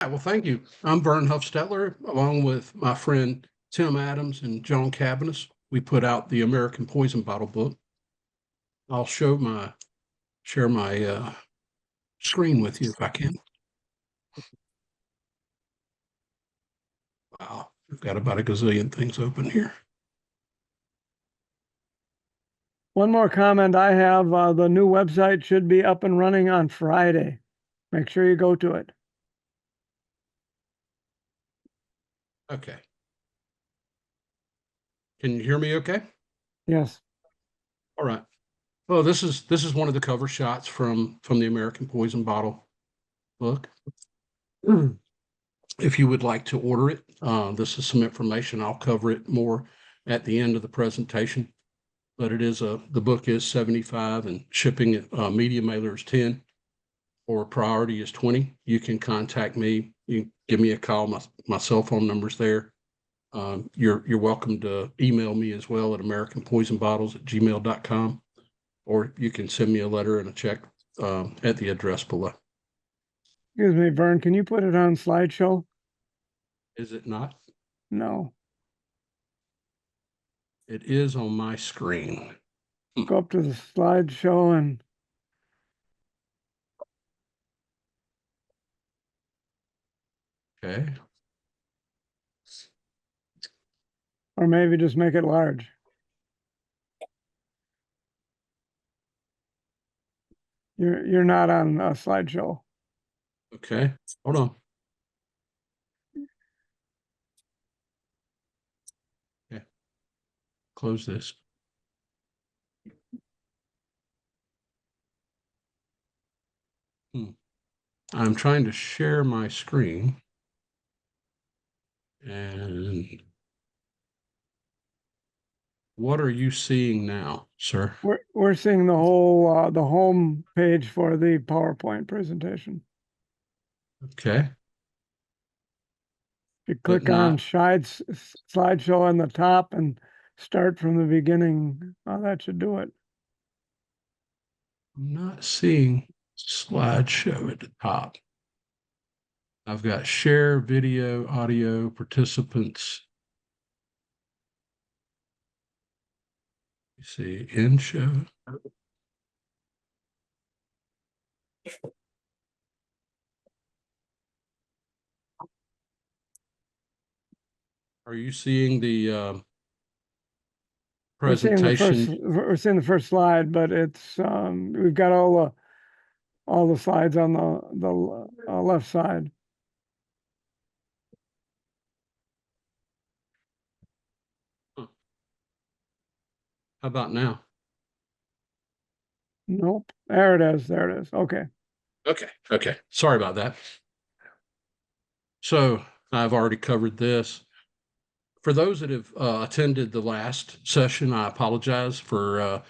Well, thank you. I'm Vern Huffstetler, along with my friend Tim Adams and Joan Canabiss. We put out the American Poison Bottle book. I'll share my screen with you if I can. Wow, we've got about a gazillion things open here. One more comment I have, the new website should be up and running on Friday. Make sure you go to it. Okay. Can you hear me okay? Yes. All right. Well, this is one of the cover shots from the American Poison Bottle book. If you would like to order it, this is some information. I'll cover it more at the end of the presentation. But the book is 75 and shipping media mailer is 10 or priority is 20. You can contact me. You can give me a call. My cell phone number's there. You're welcome to email me as well at americanpoisonbottles@gmail.com, or you can send me a letter and a check at the address below. Excuse me, Vern, can you put it on slideshow? Is it not? No. It is on my screen. Go up to the slideshow and Okay. or maybe just make it large. You're not on a slideshow. Okay. Hold on. Okay. Close this. I'm trying to share my screen. And what are you seeing now, sir? We're seeing the whole the home page for the PowerPoint presentation. Okay. You But click on not, slideshow on the top and start from the beginning. That should do it. I'm not seeing slideshow at the top. I've got share, video, audio, participants. You see, end show. Are you seeing the presentation? We're seeing the first slide, but it's we've got all the slides on the left side. How about now? Nope. There it is. There it is. Okay. Okay. Sorry about that. So I've already covered this. For those that have attended the last session, I apologize but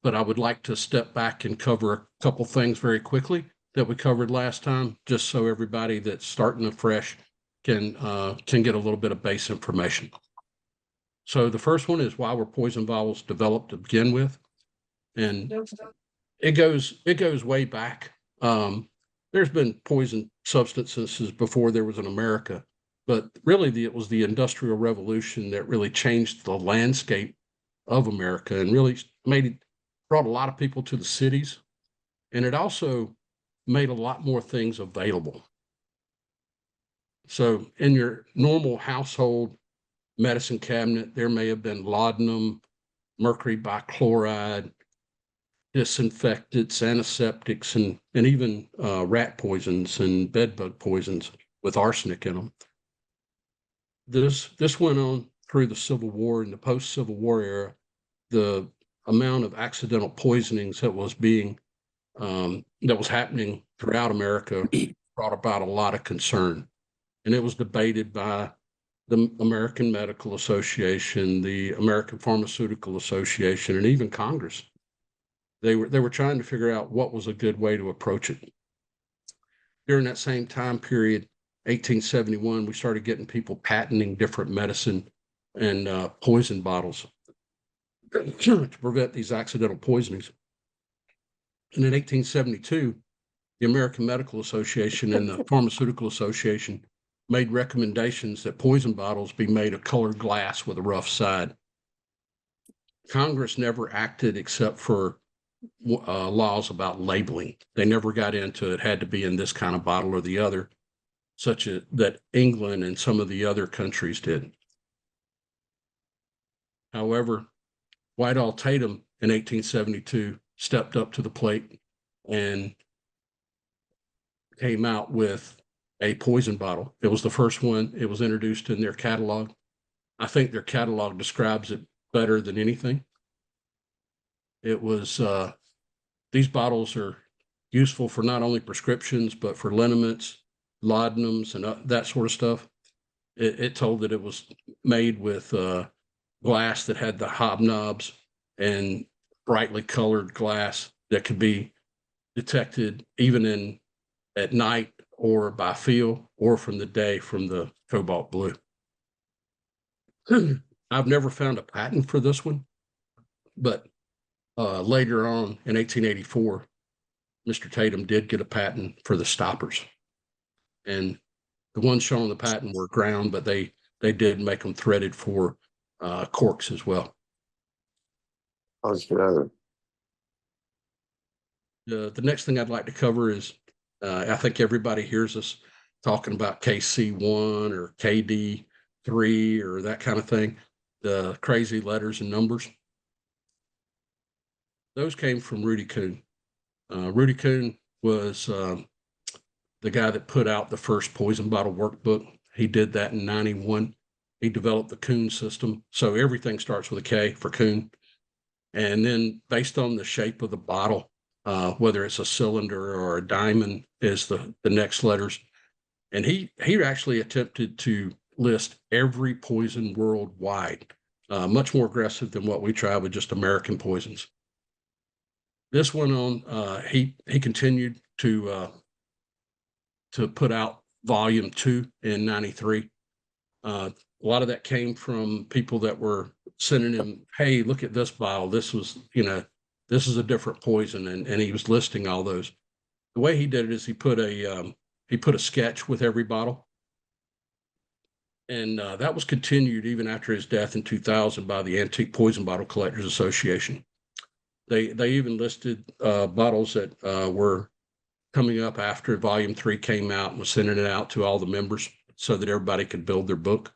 I would like to step back and cover a couple things very quickly that we covered last time, just so everybody that's starting afresh can get a little bit of base information. So the first one is why were poison bottles developed to begin with, and it goes way back. There's been poison substances before there was an America, but really it was the Industrial Revolution that really changed the landscape of America and really brought a lot of people to the cities, and it also made a lot more things available. So in your normal household medicine cabinet, there may have been laudanum, mercury bichloride, disinfectants, antiseptics, and even rat poisons and bedbug poisons with arsenic in them. This went on through the Civil War and the post-Civil War era. The amount of accidental poisonings that was happening throughout America brought about a lot of concern, and it was debated by the American Medical Association, the American Pharmaceutical Association, and even Congress. They were trying to figure out what was a good way to approach it. During that same time period, 1871, we started getting people patenting different medicine and poison bottles to prevent these accidental poisonings. And in 1872, the American Medical Association and the Pharmaceutical Association made recommendations that poison bottles be made of colored glass with a rough side. Congress never acted except for laws about labeling. They never got into it had to be in this kind of bottle or the other, such as that England and some of the other countries did. However, Whitall Tatum in 1872 stepped up to the plate and came out with a poison bottle. It was the first one. It was introduced in their catalog. I think their catalog describes it better than anything. It was, these bottles are useful for not only prescriptions, but for liniments, laudanums, and that sort of stuff. It told that it was made with glass that had the hobnobs and brightly colored glass that could be detected even at night or by feel or from the day from the cobalt blue. I've never found a patent for this one, but later on in 1884, Mr. Tatum did get a patent for the stoppers. And the ones shown on the patent were ground, but they did make them threaded for corks as well. Huffstetler. The next thing I'd like to cover is I think everybody hears us talking about KC1 or KD3 or that kind of thing, the crazy letters and numbers. Those came from Rudy Kuhn. Rudy Kuhn was the guy that put out the first poison bottle workbook. He did that in 91. He developed the Kuhn system. So everything starts with a K for Kuhn. And then based on the shape of the bottle, whether it's a cylinder or a diamond is the next letters. And he actually attempted to list every poison worldwide, much more aggressive than what we try with just American poisons. This went on, he continued to put out volume 2 in 93. A lot of that came from people that were sending him, hey, look at this bottle. This was, this is a different poison. And he was listing all those. The way he did it is he put a sketch with every bottle. And that was continued even after his death in 2000 by the Antique Poison Bottle Collectors Association. They even listed bottles that were coming up after volume 3 came out and was sending it out to all the members so that everybody could build their book.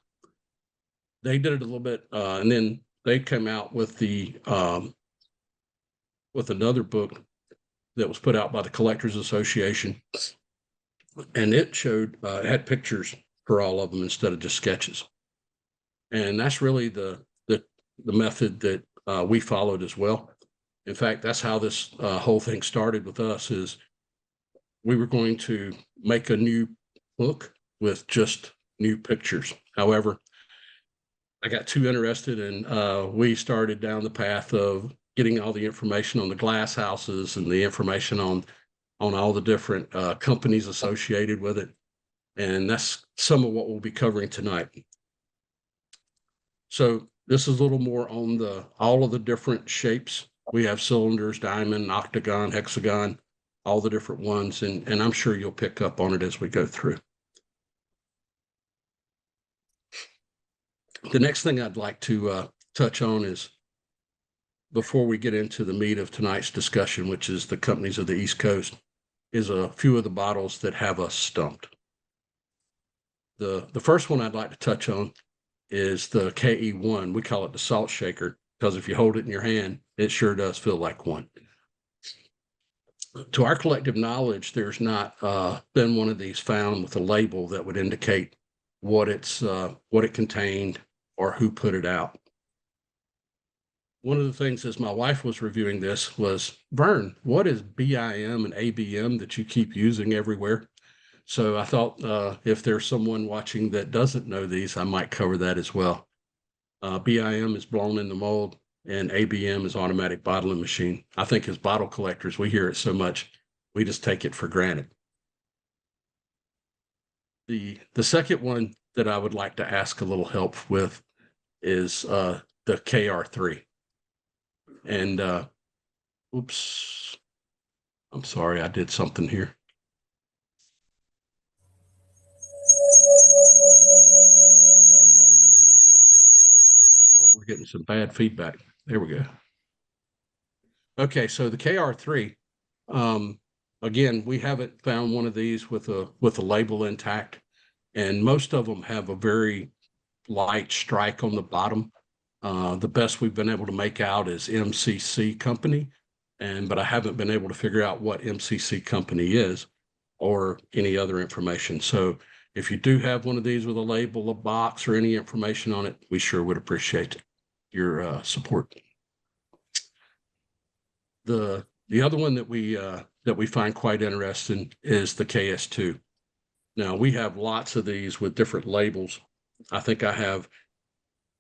They did it a little bit, and then they came out with with another book that was put out by the Collectors Association, and it showed it had pictures for all of them instead of just sketches. And that's really the method that we followed as well. In fact, that's how this whole thing started with us. Is we were going to make a new book with just new pictures. However, I got too interested and we started down the path of getting all the information on the glass houses and the information on all the different companies associated with it. And that's some of what we'll be covering tonight. So this is a little more on all of the different shapes. We have cylinders, diamond, octagon, hexagon, all the different ones. And I'm sure you'll pick up on it as we go through. The next thing I'd like to touch on is, before we get into the meat of tonight's discussion, which is the companies of the East Coast, is a few of the bottles that have us stumped. The first one I'd like to touch on is the KE1. We call it the salt shaker because if you hold it in your hand, it sure does feel like one. To our collective knowledge, there's not been one of these found with a label that would indicate what it contained or who put it out. One of the things as my wife was reviewing this was, Vern, what is BIM and ABM that you keep using everywhere? So I thought if there's someone watching that doesn't know these, I might cover that as well. BIM is blown in the mold and ABM is automatic bottling machine. I think as bottle collectors, we hear it so much, we just take it for granted. The second one that I would like to ask a little help with is the KR3. And oops, I'm sorry, I did something here. some bad feedback. There we go. Okay, so the KR3, again, we haven't found one of these with a label intact, and most of them have a very light strike on the bottom. The best we've been able to make out is MCC Company, but I haven't been able to figure out what MCC Company is or any other information. So if you do have one of these with a label, a box, or any information on it, we sure would appreciate your support. The other one that we find quite interesting is the KS2. Now we have lots of these with different labels. I think I have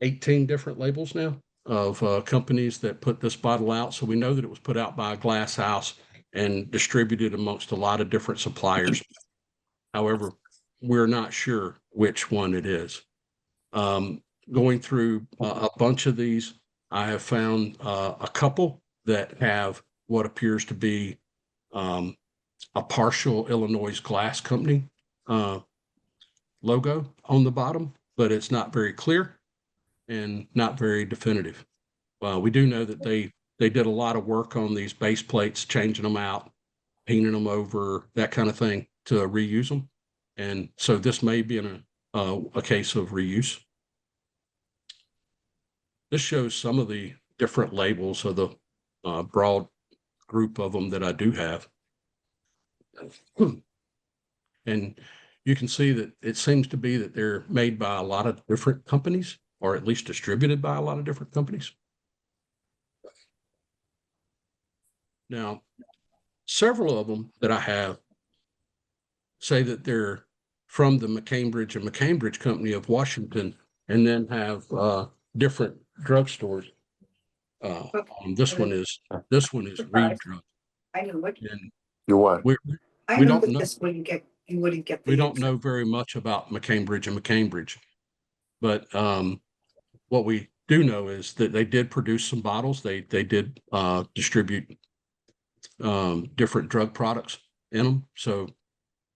18 different labels now of companies that put this bottle out. So we know that it was put out by a glass house and distributed amongst a lot of different suppliers. However, we're not sure which one it is. Going through a bunch of these, I have found a couple that have what appears to be a partial Illinois Glass Company logo on the bottom, but it's not very clear and not very definitive. We do know that they did a lot of work on these base plates, changing them out, painting them over, that kind of thing to reuse them. And so this may be in a case of reuse. This shows some of the different labels of the broad group of them that I do have. And you can see that it seems to be that they're made by a lot of different companies, or at least distributed by a lot of different companies. Now, several of them that I have say that they're from the McCambridge and McCambridge Company of Washington, and then have different drugstores. This one is Reed Drug. I know what And You what? we I we know don't know. this you wouldn't get the We don't answer. know very much about McCambridge and McCambridge, but what we do know is that they did produce some bottles. They did distribute different drug products in them. So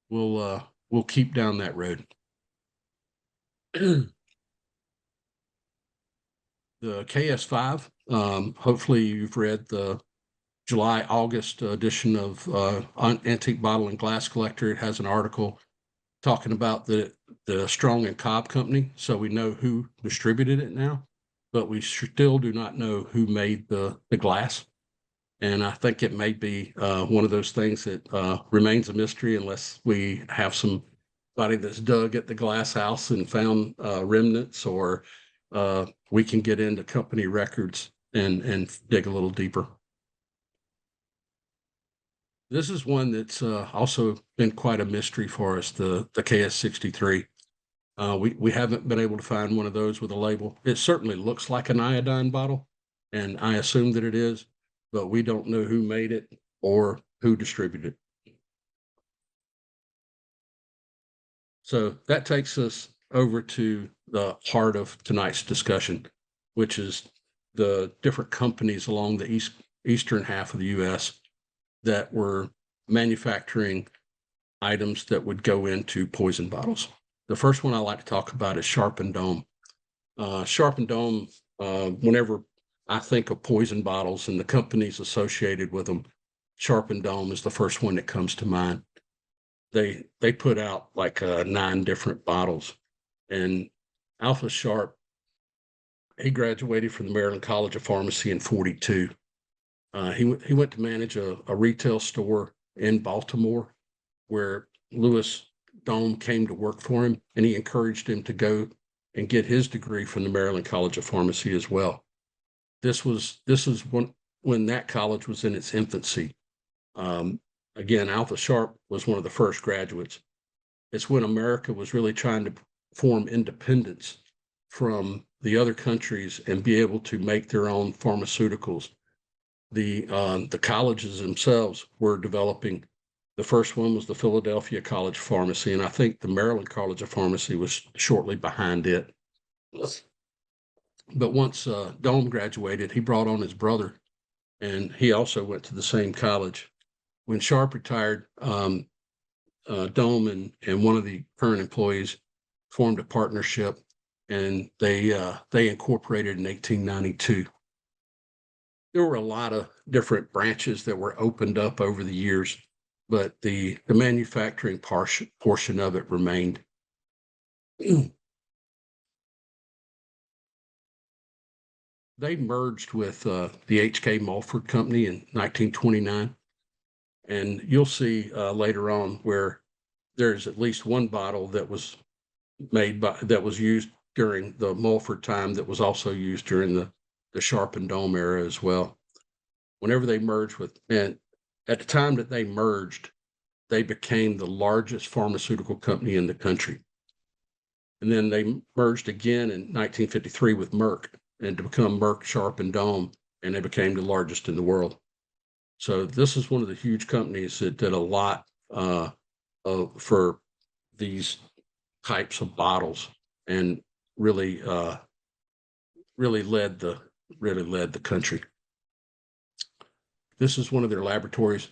we'll keep down that road. The KS5, hopefully you've read the July-August edition of Antique Bottle and Glass Collector. It has an article talking about the Strong and Cobb Company. So we know who distributed it now, but we still do not know who made the glass. And I think it may be one of those things that remains a mystery unless we have somebody that's dug at the glass house and found remnants, or we can get into company records and dig a little deeper. This is one that's also been quite a mystery for us, the KS63. We haven't been able to find one of those with a label. It certainly looks like an iodine bottle, and I assume that it is, but we don't know who made it or who distributed it. So that takes us over to the heart of tonight's discussion, which is the different companies along the eastern half of the U.S. that were manufacturing items that would go into poison bottles. The first one I like to talk about is Sharp and Dome. Sharp and Dome, whenever I think of poison bottles and the companies associated with them, Sharp and Dome is the first one that comes to mind. They put out like 9 different bottles. And Alpha Sharp, he graduated from the Maryland College of Pharmacy in 42. He went to manage a retail store in Baltimore where Louis Dome came to work for him, and he encouraged him to go and get his degree from the Maryland College of Pharmacy as well. This is when that college was in its infancy. Again, Alpha Sharp was one of the first graduates. It's when America was really trying to form independence from the other countries and be able to make their own pharmaceuticals. The colleges themselves were developing. The first one was the Philadelphia College of Pharmacy, and I think the Maryland College of Pharmacy was shortly behind it. But once Dome graduated, he brought on his brother, and he also went to the same college. When Sharp retired, Dome and one of the current employees formed a partnership, and they incorporated in 1892. There were a lot of different branches that were opened up over the years, but the manufacturing portion of it remained. They merged with the H.K. Mulford Company in 1929, and you'll see later on where there's at least one bottle that was that was used during the Mulford time that was also used during the Sharp and Dome era as well. Whenever they merged and at the time that they merged, they became the largest pharmaceutical company in the country. And then they merged again in 1953 with Merck, and to become Merck, Sharp and Dome, and they became the largest in the world. So this is one of the huge companies that did a lot for these types of bottles, and really led the country. This is one of their laboratories.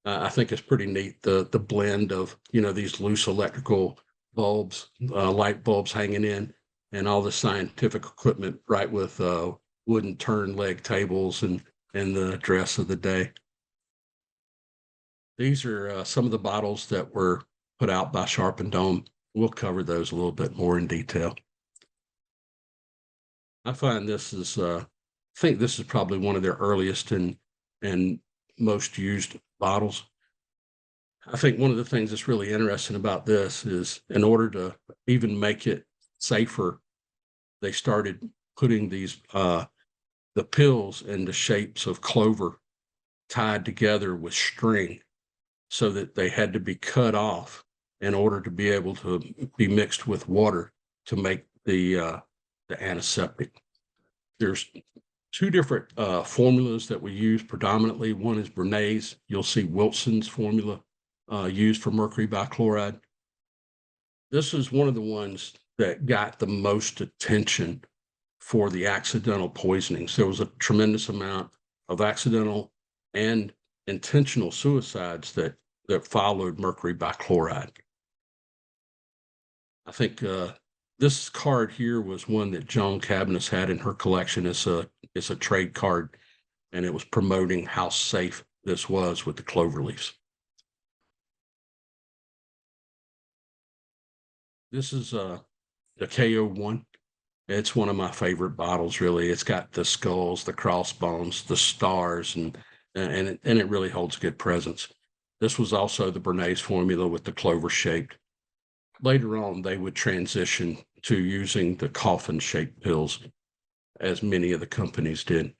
I think it's pretty neat, the blend of these loose electrical bulbs, light bulbs hanging in, and all the scientific equipment, right, with wooden turn leg tables and the dress of the day. These are some of the bottles that were put out by Sharp and Dome. We'll cover those a little bit more in detail. I find this is, I think this is probably one of their earliest and most used bottles. I think one of the things that's really interesting about this is, in order to even make it safer, they started putting these the pills in the shapes of clover tied together with string, so that they had to be cut off in order to be able to be mixed with water to make the antiseptic. There's two different formulas that we use predominantly. One is Bernays. You'll see Wilson's formula used for mercury bichloride. This is one of the ones that got the most attention for the accidental poisonings. There was a tremendous amount of accidental and intentional suicides that followed mercury bichloride. I think this card here was one that Joan Canabiss had in her collection. It's a trade card, and it was promoting how safe this was with the clover leaves. This is the KO1. It's one of my favorite bottles, really. It's got the skulls, the crossbones, the stars, and it really holds good presence. This was also the Bernays formula with the clover shaped. Later on, they would transition to using the coffin shaped pills, as many of the companies did.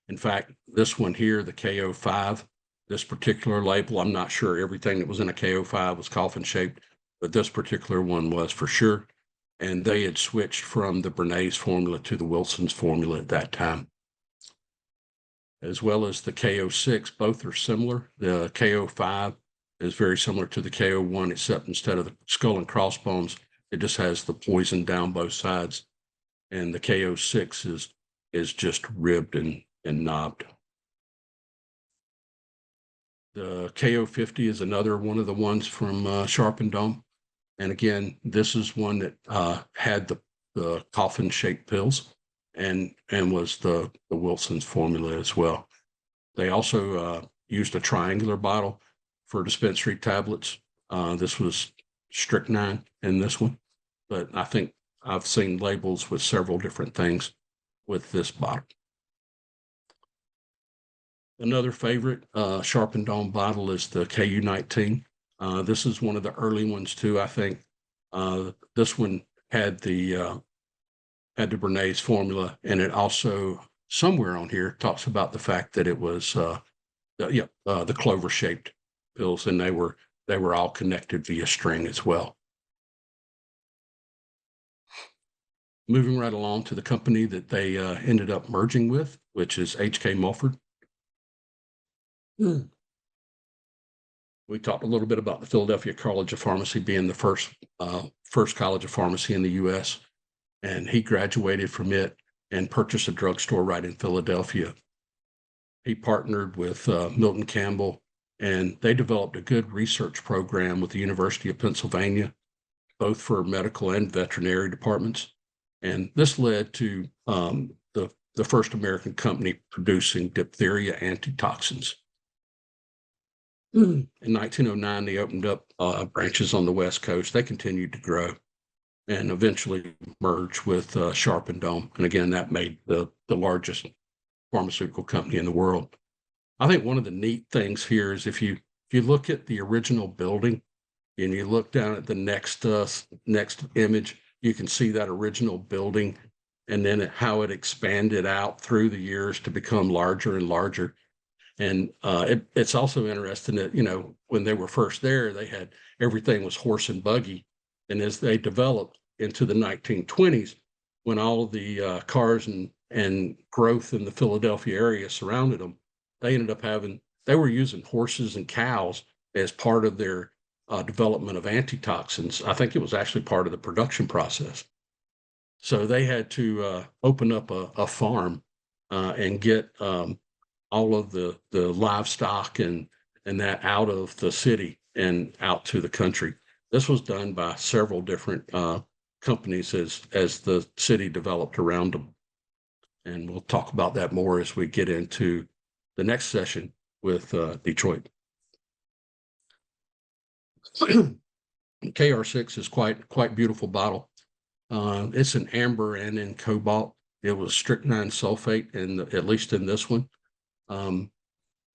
In fact, this one here, the KO5, this particular label, I'm not sure everything that was in a KO5 was coffin shaped, but this particular one was for sure. And they had switched from the Bernays formula to the Wilson's formula at that time. As well as the KO6, both are similar. The KO5 is very similar to the KO1, except instead of the skull and crossbones, it just has the poison down both sides. And the KO6 is just ribbed and knobbed. The KO50 is another one of the ones from Sharp and Dome. And again, this is one that had the coffin-shaped pills and was the Wilson's formula as well. They also used a triangular bottle for dispensary tablets. This was strychnine in this one, but I think I've seen labels with several different things with this bottle. Another favorite Sharp and Dome bottle is the KU19. This is one of the early ones too, I think. This one had the Bernays formula, and it also, somewhere on here, talks about the fact that it was the clover shaped pills, and they were all connected via string as well. Moving right along to the company that they ended up merging with, which is H.K. Mulford. We talked a little bit about the Philadelphia College of Pharmacy being the first college of pharmacy in the U.S., and he graduated from it and purchased a drugstore right in Philadelphia. He partnered with Milton Campbell, and they developed a good research program with the University of Pennsylvania both for medical and veterinary departments. And this led to the first American company producing diphtheria antitoxins. In 1909, they opened up branches on the West Coast. They continued to grow and eventually merged with Sharp and Dome. And again, that made the largest pharmaceutical company in the world. I think one of the neat things here is if you look at the original building and you look down at the next image, you can see that original building and then how it expanded out through the years to become larger and larger. And it's also interesting that, you know, when they were first there, they had everything was horse and buggy. And as they developed into the 1920s, when all of the cars and growth in the Philadelphia area surrounded them, they ended up they were using horses and cows as part of their development of antitoxins. I think it was actually part of the production process. So they had to open up a farm and get all of the livestock and that out of the city and out to the country. This was done by several different companies as the city developed around them. And we'll talk about that more as we get into the next session with Detroit. KR6 is quite beautiful bottle. It's an amber and in cobalt. It was strychnine sulfate, at least in this one. And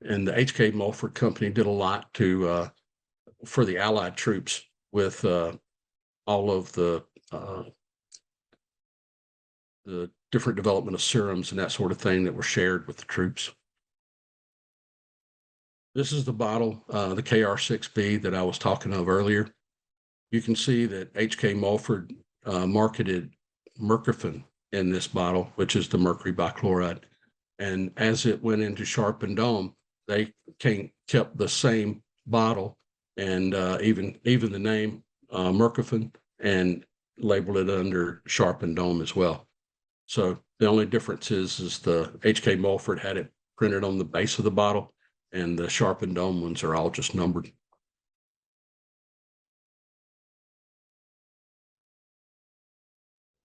the H.K. Mulford Company did a lot for the Allied troops with all of the different development of serums and that sort of thing that were shared with the troops. This is the bottle, the KR6B that I was talking of earlier. You can see that H.K. Mulford marketed Mercaphan in this bottle, which is the mercury bichloride. And as it went into Sharp and Dome, they kept the same bottle and even the name Mercaphan and labeled it under Sharp and Dome as well. So the only difference is the H.K. Mulford had it printed on the base of the bottle, and the Sharp and Dome ones are all just numbered.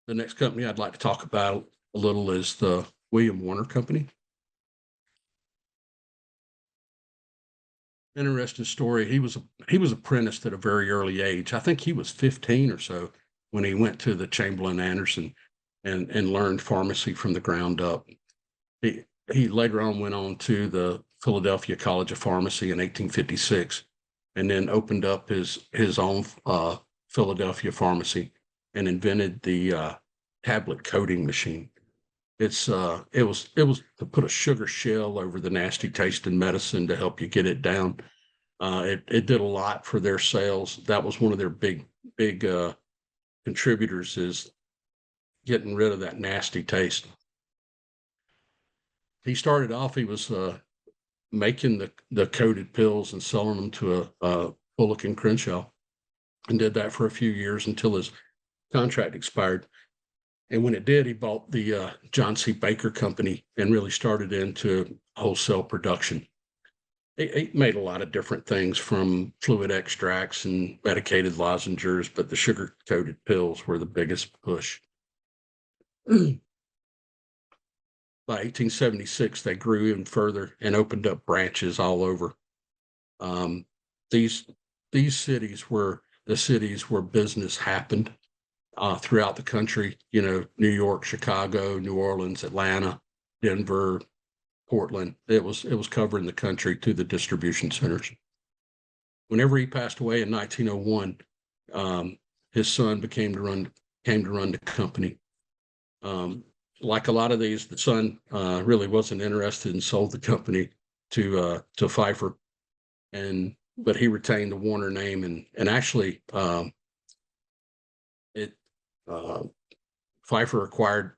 The next company I'd like to talk about a little is the William Warner Company. Interesting story. He was apprenticed at a very early age. I think he was 15 or so when he went to the Chamberlain Anderson and learned pharmacy from the ground up. He later on went on to the Philadelphia College of Pharmacy in 1856 and then opened up his own Philadelphia pharmacy and invented the tablet coating machine. It was to put a sugar shell over the nasty tasting medicine to help you get it down. It did a lot for their sales. That was one of their big contributors, is getting rid of that nasty taste. He started off, he was making the coated pills and selling them to a Bullock and Crenshaw, and did that for a few years until his contract expired. And when it did, he bought the John C. Baker Company and really started into wholesale production. He made a lot of different things, from fluid extracts and medicated lozenges, but the sugar-coated pills were the biggest push. By 1876, they grew even further and opened up branches all over. These cities were the cities where business happened. Throughout the country, you know, New York, Chicago, New Orleans, Atlanta, Denver, Portland. It was covering the country to the distribution centers. Whenever he passed away in 1901, his son came to run the company. Like a lot of these, the son really wasn't interested and sold the company to Pfeiffer, but he retained the Warner name and actually. Pfeiffer acquired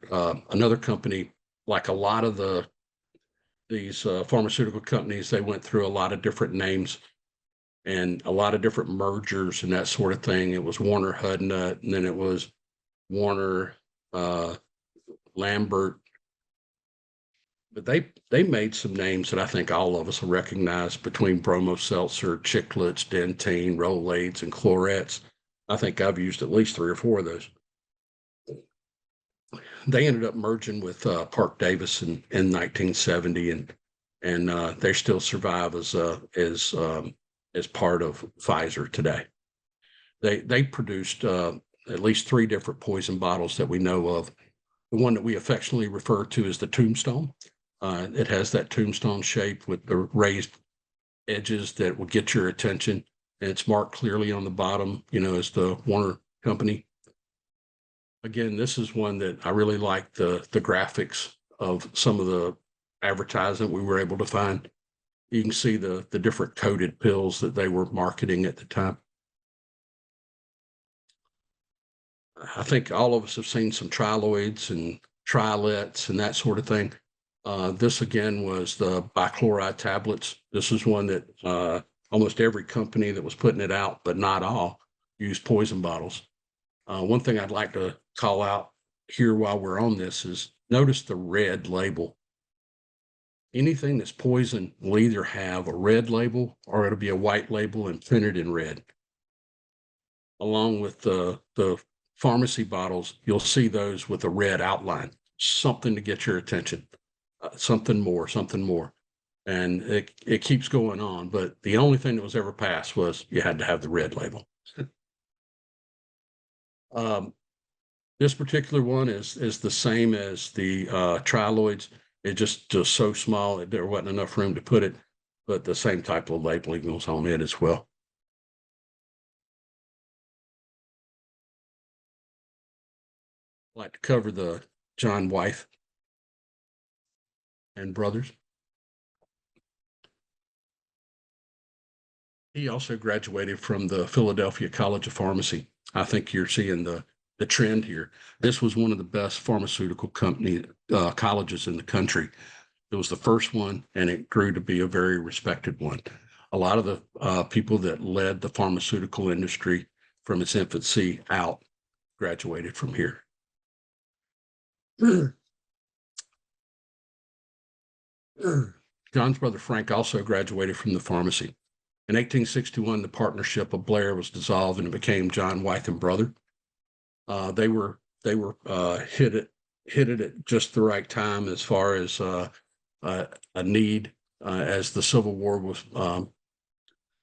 another company. Like a lot of these pharmaceutical companies, they went through a lot of different names and a lot of different mergers and that sort of thing. It was Warner Hudnut, and then it was Warner Lambert. But they made some names that I think all of us will recognize, between Bromo Seltzer, Chiclets, Dentine, Rolaids, and Chlorets. I think I've used at least 3 or 4 of those. They ended up merging with Park Davis in 1970, and they still survive as part of Pfizer today. They produced at least 3 different poison bottles that we know of. The one that we affectionately refer to as the Tombstone. It has that tombstone shape with the raised edges that will get your attention. And it's marked clearly on the bottom, as the Warner Company. Again, this is one that I really like the graphics of some of the advertising we were able to find. You can see the different coated pills that they were marketing at the time. I think all of us have seen some triloids and trilets and that sort of thing. This again was the bichloride tablets. This is one that almost every company that was putting it out, but not all, used poison bottles. One thing I'd like to call out here while we're on this is notice the red label. Anything that's poison will either have a red label or it'll be a white label and printed in red. Along with the pharmacy bottles, you'll see those with a red outline, something to get your attention, something more. And it keeps going on, but the only thing that was ever passed was you had to have the red label. This particular one is the same as the triloids. It just so small that there wasn't enough room to put it, but the same type of labeling goes on it as well. I'd like to cover the John Wythe and brothers. He also graduated from the Philadelphia College of Pharmacy. I think you're seeing the trend here. This was one of the best pharmaceutical colleges in the country. It was the first one, and it grew to be a very respected one. A lot of the people that led the pharmaceutical industry from its infancy out graduated from here. John's brother Frank also graduated from the pharmacy. In 1861, the partnership of Blair was dissolved and it became John Wythe and Brother. They were hit it at just the right time as far as a need as the Civil War was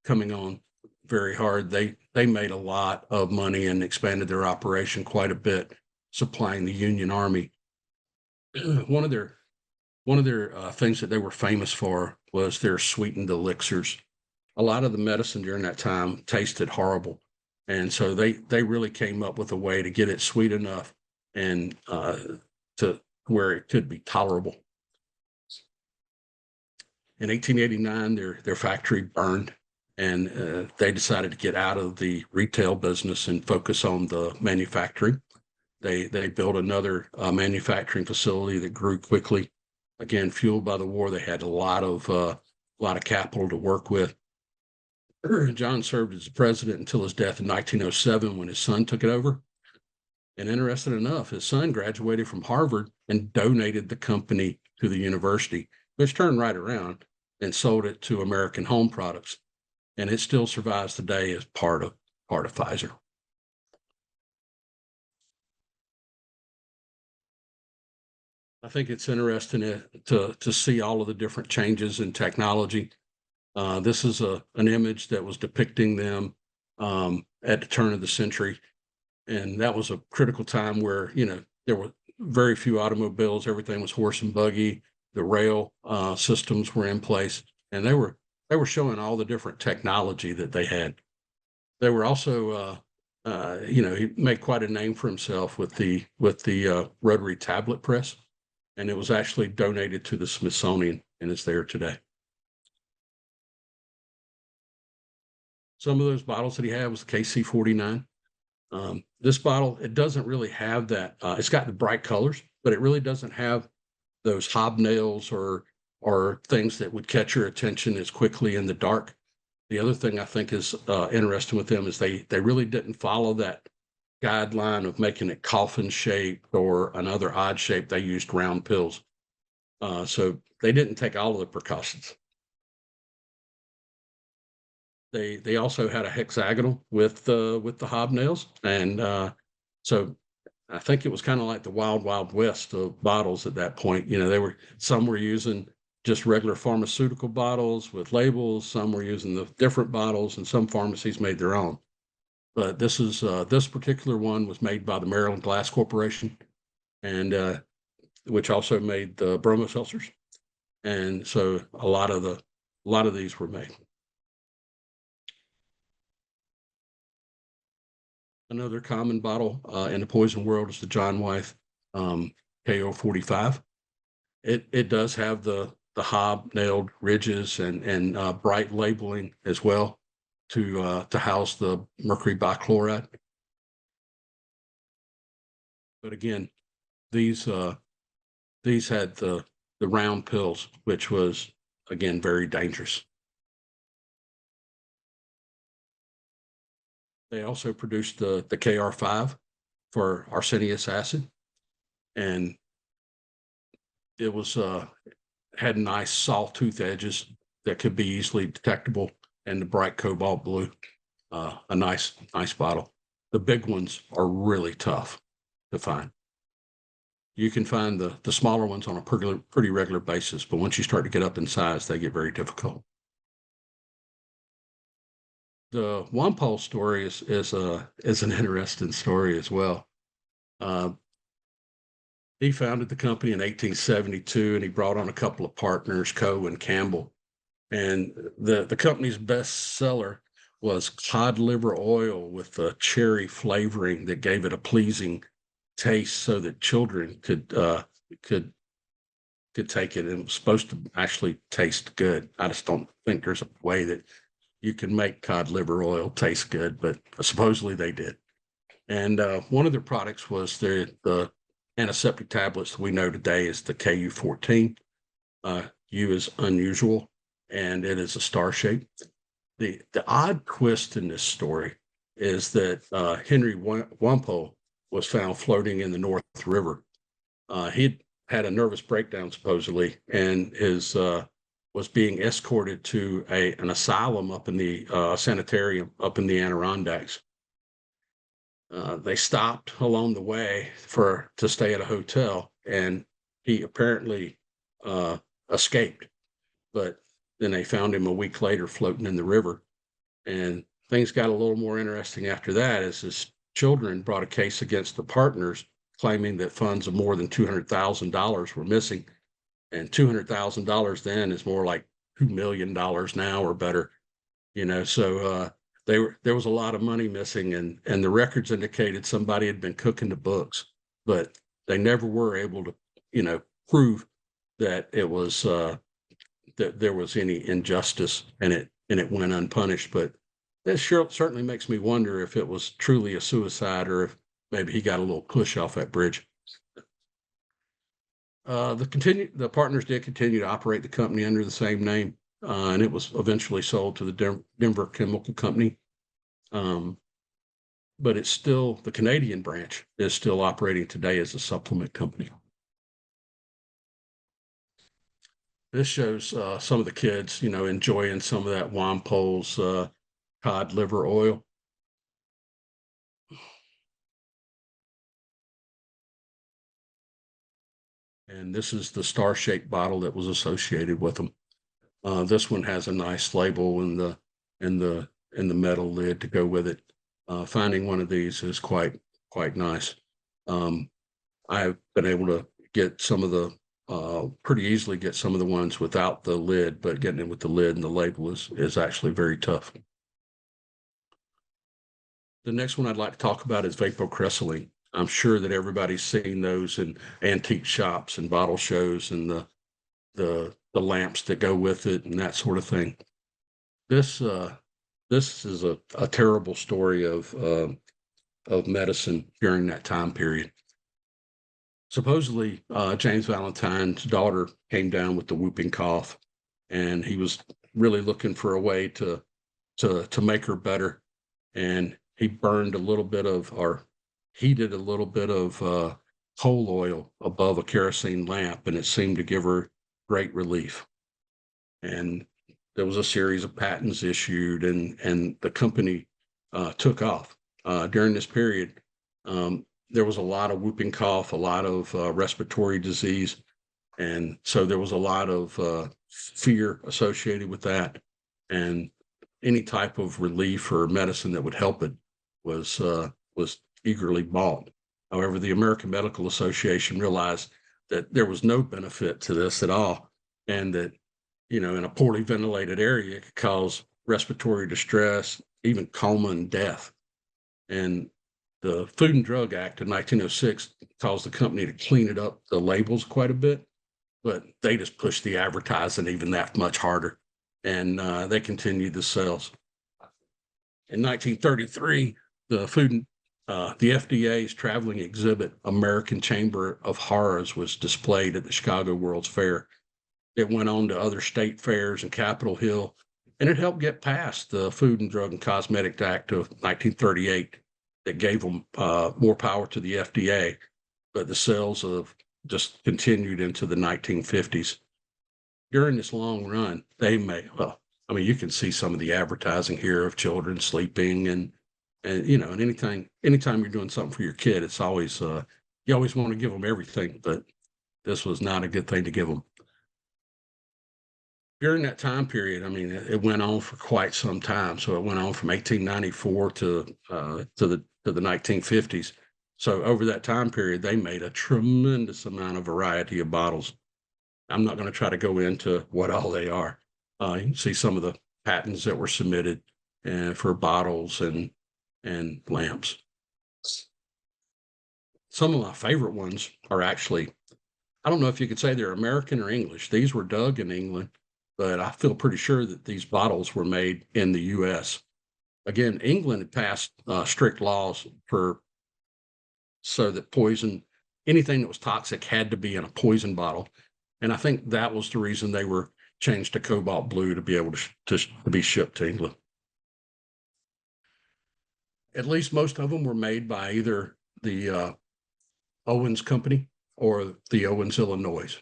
coming on very hard. They made a lot of money and expanded their operation quite a bit, supplying the Union Army. One of their things that they were famous for was their sweetened elixirs. A lot of the medicine during that time tasted horrible. And so they really came up with a way to get it sweet enough and to where it could be tolerable. In 1889, their factory burned, and they decided to get out of the retail business and focus on the manufacturing. They built another manufacturing facility that grew quickly. Again, fueled by the war, they had a lot of capital to work with. John served as president until his death in 1907 when his son took it over. And interesting enough, his son graduated from Harvard and donated the company to the university, which turned right around and sold it to American Home Products. And it still survives today as part of Pfizer. I think it's interesting to see all of the different changes in technology. This is an image that was depicting them at the turn of the century. And that was a critical time where, there were very few automobiles. Everything was horse and buggy. The rail systems were in place, and they were showing all the different technology that they had. They were also, he made quite a name for himself with the rotary tablet press, and it was actually donated to the Smithsonian, and it's there today. Some of those bottles that he had was the KC-49. This bottle, it doesn't really have that. It's got the bright colors, but it really doesn't have those hobnails or things that would catch your attention as quickly in the dark. The other thing I think is interesting with them is they really didn't follow that guideline of making it coffin shaped or another odd shape. They used round pills. So they didn't take all of the precautions. They also had a hexagonal with the hobnails, and so I think it was kind of like the wild west of bottles at that point. You know, some were using just regular pharmaceutical bottles with labels, some were using the different bottles, and some pharmacies made their own. But this particular one was made by the Maryland Glass Corporation, and which also made the bromo seltzers, and so a lot of these were made. Another common bottle in the poison world is the John Wythe KO45. It does have the hobnailed ridges and bright labeling as well to house the mercury bichloride. But again, these had the round pills, which was again very dangerous. They also produced the KR5 for arsenious acid, and it was had nice sawtooth edges that could be easily detectable, and the bright cobalt blue, a nice bottle. The big ones are really tough to find. You can find the smaller ones on a pretty regular basis, but once you start to get up in size, they get very difficult. The Wampole story is an interesting story as well. He founded the company in 1872, and he brought on a couple of partners, Coe and Campbell. And the company's best seller was cod liver oil with a cherry flavoring that gave it a pleasing taste, so that children could take it. And it was supposed to actually taste good. I just don't think there's a way that you can make cod liver oil taste good, but supposedly they did. And one of their products was the antiseptic tablets we know today as the KU14. U is unusual, and it is a star shape. The odd twist in this story is that Henry Wampole was found floating in the North River. He'd had a nervous breakdown supposedly, and was being escorted to an asylum up in the sanitarium up in the Adirondacks. They stopped along the way to stay at a hotel, and he apparently escaped. But then they found him a week later floating in the river, and things got a little more interesting after that, as his children brought a case against the partners, claiming that funds of more than $200,000 were missing. And $200,000 then is more like $2 million now or better, you know. So there was a lot of money missing, and the records indicated somebody had been cooking the books, but they never were able to, you know, prove that it was that there was any injustice, and it went unpunished. But that certainly makes me wonder if it was truly a suicide, or if maybe he got a little push off that bridge. The partners did continue to operate the company under the same name, and it was eventually sold to the Denver Chemical Company. But it's still, the Canadian branch is still operating today as a supplement company. This shows some of the kids, you know, enjoying some of that Wampole's cod liver oil. And this is the star-shaped bottle that was associated with them. This one has a nice label in the metal lid to go with it. Finding one of these is quite nice. I've been able to get some of the pretty easily get some of the ones without the lid, but getting it with the lid and the label is actually very tough. The next one I'd like to talk about is vapocresylene. I'm sure that everybody's seen those in antique shops and bottle shows, and the lamps that go with it and that sort of thing. This is a terrible story of medicine during that time period. Supposedly, James Valentine's daughter came down with the whooping cough, and he was really looking for a way to make her better. And he burned a little bit of, or heated a little bit of coal oil above a kerosene lamp, and it seemed to give her great relief. And there was a series of patents issued, and the company took off. During this period, there was a lot of whooping cough, a lot of respiratory disease. And so there was a lot of fear associated with that. And any type of relief or medicine that would help it was eagerly bought. However, the American Medical Association realized that there was no benefit to this at all, and that, in a poorly ventilated area, it could cause respiratory distress, even coma and death. And the Food and Drug Act of 1906 caused the company to clean it up, the labels, quite a bit, but they just pushed the advertising even that much harder, and they continued the sales. In 1933, the FDA's traveling exhibit, American Chamber of Horrors, was displayed at the Chicago World's Fair. It went on to other state fairs and Capitol Hill, and it helped get past the Food and Drug and Cosmetic Act of 1938 that gave them more power to the FDA, but the sales of just continued into the 1950s. During this long run, they may, you can see some of the advertising here of children sleeping and anytime you're doing something for your kid, it's always, you always want to give them everything, but this was not a good thing to give them. During that time period, it went on for quite some time. So it went on from 1894 to the 1950s. So over that time period, they made a tremendous amount of variety of bottles. I'm not going to try to go into what all they are. You can see some of the patents that were submitted for bottles and lamps. Some of my favorite ones are actually, I don't know if you could say they're American or English. These were dug in England, but I feel pretty sure that these bottles were made in the U.S. Again, England had passed strict laws so that anything that was toxic had to be in a poison bottle. And I think that was the reason they were changed to cobalt blue to be able to be shipped to England. At least most of them were made by either the Owens Company or the Owens, Illinois.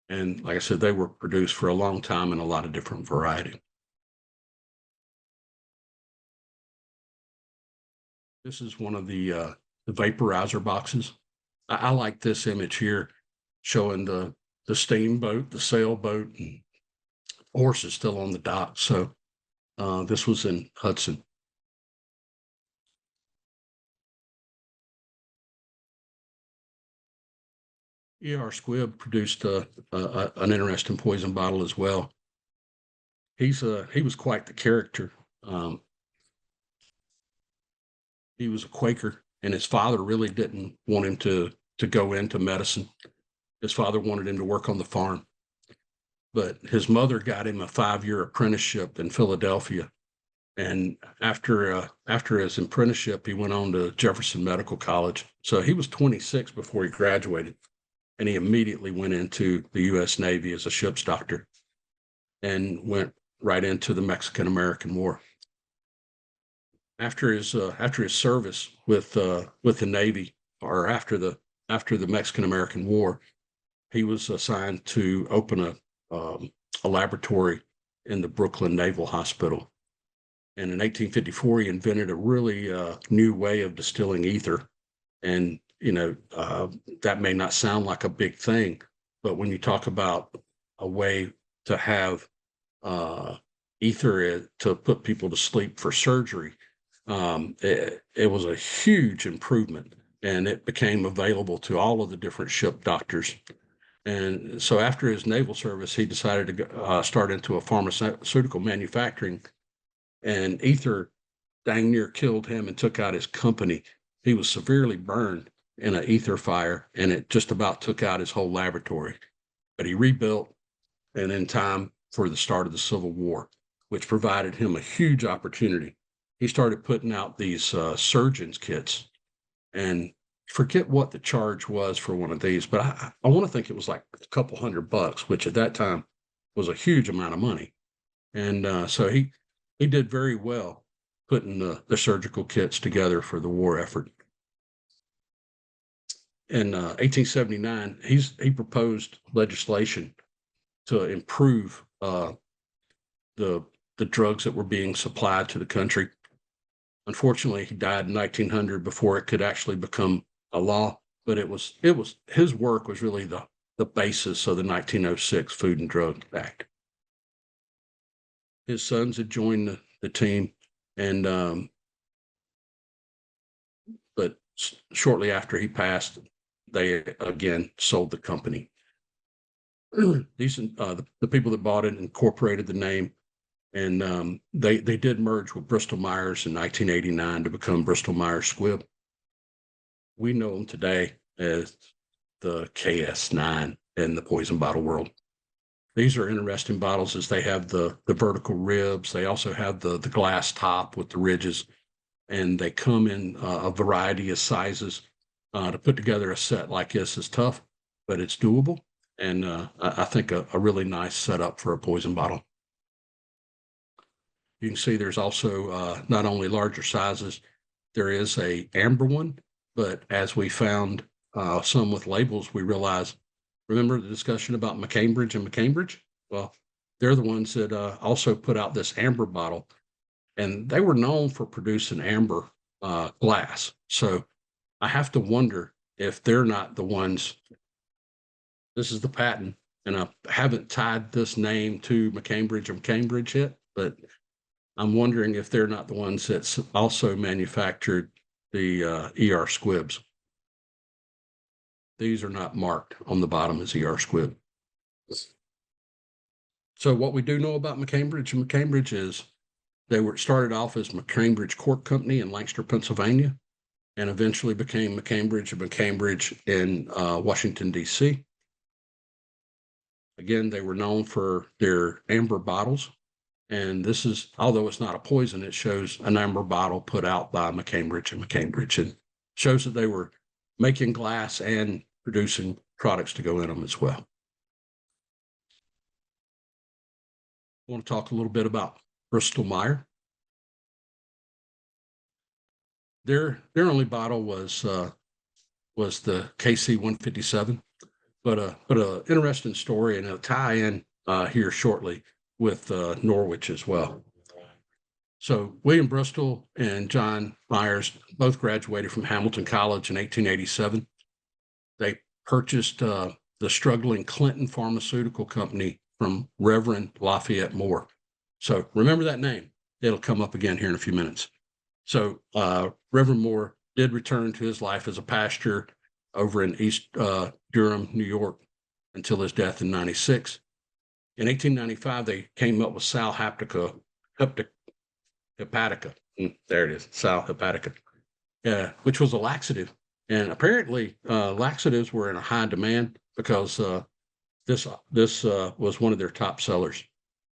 And like I said, they were produced for a long time in a lot of different variety. This is one of the vaporizer boxes. I like this image here showing the steamboat, the sailboat, and horses still on the dock. So this was in Hudson. E.R. Squibb produced an interesting poison bottle as well. He was quite the character. He was a Quaker, and his father really didn't want him to go into medicine. His father wanted him to work on the farm, but his mother got him a 5-year apprenticeship in Philadelphia. And after his apprenticeship, he went on to Jefferson Medical College. So he was 26 before he graduated, and he immediately went into the U.S. Navy as a ship's doctor and went right into the Mexican-American War. After his service with the Navy, or after the Mexican-American War, he was assigned to open a laboratory in the Brooklyn Naval Hospital. And in 1854, he invented a really new way of distilling ether. And that may not sound like a big thing, but when you talk about a way to have ether to put people to sleep for surgery, it was a huge improvement, and it became available to all of the different ship doctors. And so after his naval service, he decided to start into a pharmaceutical manufacturing, and ether dang near killed him and took out his company. He was severely burned in an ether fire, and it just about took out his whole laboratory. But he rebuilt, and in time for the start of the Civil War, which provided him a huge opportunity. He started putting out these surgeon's kits, and forget what the charge was for one of these, but I want to think it was like a couple $100, which at that time was a huge amount of money. And so he did very well putting the surgical kits together for the war effort. In 1879, he proposed legislation to improve the drugs that were being supplied to the country. Unfortunately, he died in 1900 before it could actually become a law. But it was his work was really the basis of the 1906 Food and Drug Act. His sons had joined the team, and but shortly after he passed, they again sold the company. These the people that bought it incorporated the name, and they did merge with Bristol Myers in 1989 to become Bristol Myers Squibb. We know them today as the KS9 in the poison bottle world. These are interesting bottles as they have the vertical ribs. They also have the glass top with the ridges, and they come in a variety of sizes. To put together a set like this is tough, but it's doable, and I think a really nice setup for a poison bottle. You can see there's also not only larger sizes, there is a amber one, but as we found some with labels, we realized, remember the discussion about McCambridge and McCambridge? Well, they're the ones that also put out this amber bottle, and they were known for producing amber glass. So I have to wonder if they're not the ones. This is the patent, and I haven't tied this name to McCambridge and Cambridge yet, but I'm wondering if they're not the ones that also manufactured the ER squibs. These are not marked on the bottom as ER squib. So what we do know about McCambridge and McCambridge is they were started off as McCambridge Cork Company in Lancaster, Pennsylvania, and eventually became McCambridge and McCambridge in Washington, D.C. Again, they were known for their amber bottles. And this is, although it's not a poison, it shows an amber bottle put out by McCambridge and McCambridge, and shows that they were making glass and producing products to go in them as well. I want to talk a little bit about Bristol Myers. Their only bottle was the KC 157, but a interesting story and a tie-in here shortly with Norwich as well. So William Bristol and John Myers both graduated from Hamilton College in 1887. They purchased the struggling Clinton Pharmaceutical Company from Reverend Lafayette Moore. So remember that name. It'll come up again here in a few minutes. So Reverend Moore did return to his life as a pastor over in East Durham, New York, until his death in 96. In 1895, they came up with sal hepatica. There it is, sal hepatica, which was a laxative. And apparently, laxatives were in a high demand because this was one of their top sellers.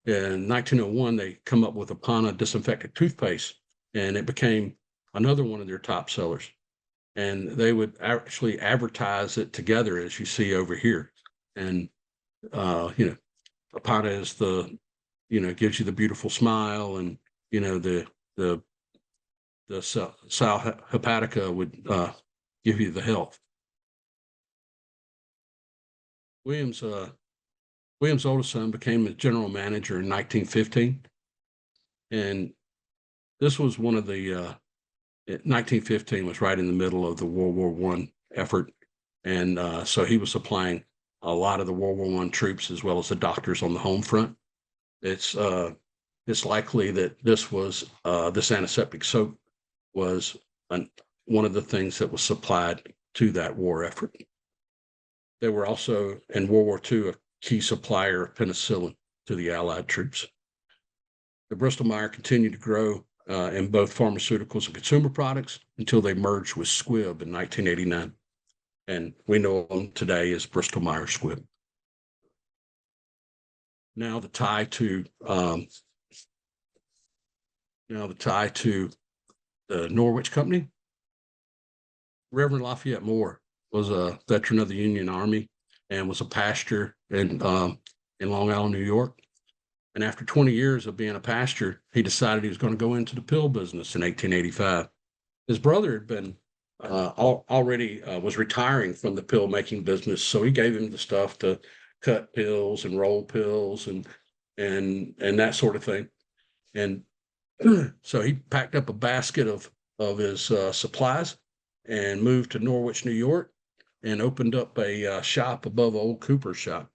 In 1901, they come up with Apana disinfectant toothpaste, and it became another one of their top sellers. And they would actually advertise it together, as you see over here. And Apana is gives you the beautiful smile, and the sal hepatica would give you the health. William's oldest son became a general manager in 1915, and this was one of the 1915 was right in the middle of the World War I effort, and so he was supplying a lot of the World War I troops as well as the doctors on the home front. It's likely that this antiseptic soap was one of the things that was supplied to that war effort. They were also in World War II a key supplier of penicillin to the Allied troops. The Bristol Myers continued to grow in both pharmaceuticals and consumer products until they merged with Squibb in 1989. And we know them today as Bristol Myers Squibb. Now the tie to the Norwich Company. Reverend Lafayette Moore was a veteran of the Union Army and was a pastor in Long Island, New York. And after 20 years of being a pastor, he decided he was going to go into the pill business in 1885. His brother had been already was retiring from the pill making business, so he gave him the stuff to cut pills and roll pills and and that sort of thing. And so he packed up a basket of his supplies and moved to Norwich, New York, and opened up a shop above old Cooper's shop,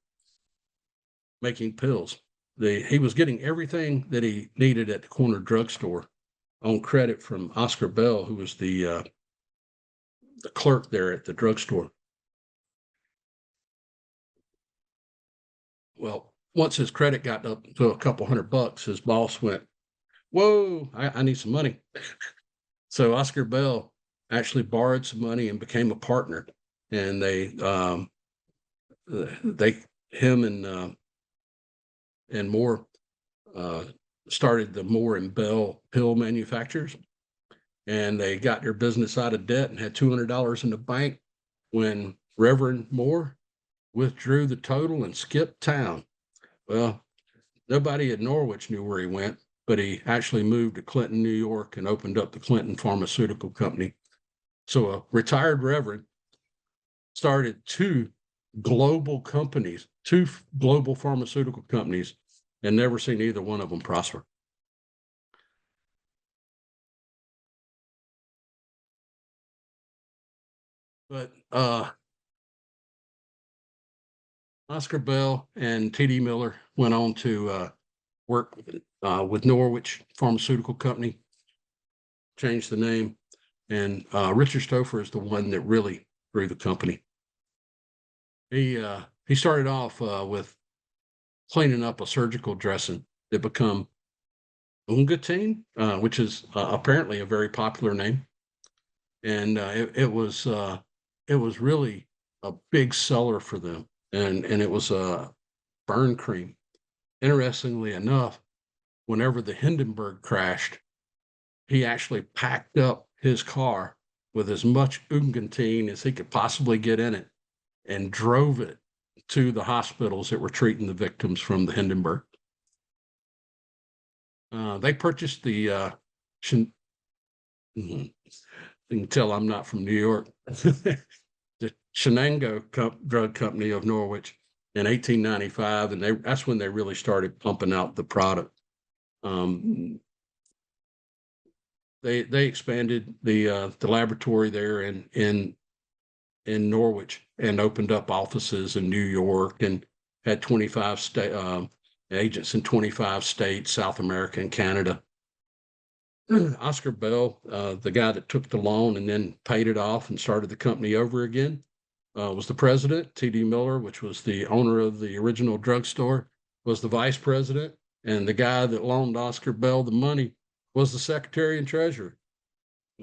making pills. He was getting everything that he needed at the corner drugstore on credit from Oscar Bell, who was the clerk there at the drugstore. Well, once his credit got up to a couple $100, his boss went, "Whoa, I need some money." So Oscar Bell actually borrowed some money and became a partner. And him and Moore started the Moore and Bell pill manufacturers, and they got their business out of debt and had $200 in the bank when Reverend Moore withdrew the total and skipped town. Well, nobody at Norwich knew where he went, but he actually moved to Clinton, New York, and opened up the Clinton Pharmaceutical Company. So a retired Reverend started two global pharmaceutical companies, and never seen either one of them prosper. But Oscar Bell and T.D. Miller went on to work with Norwich Pharmaceutical Company, changed the name, and Richard Stouffer is the one that really grew the company. He started off with cleaning up a surgical dressing that become Ungatine, which is apparently a very popular name, and it was really a big seller for them, and it was a burn cream. Interestingly enough, whenever the Hindenburg crashed, he actually packed up his car with as much Ungatine as he could possibly get in it and drove it to the hospitals that were treating the victims from the Hindenburg. They purchased the you can tell I'm not from New York, the Shenango Drug Company of Norwich in 1895, and that's when they really started pumping out the product. They expanded the laboratory there in Norwich and opened up offices in New York and had 25 agents in 25 states, South America and Canada. Oscar Bell, the guy that took the loan and then paid it off and started the company over again, was the president. T.D. Miller, which was the owner of the original drugstore, was the vice president. And the guy that loaned Oscar Bell the money was the secretary and treasurer.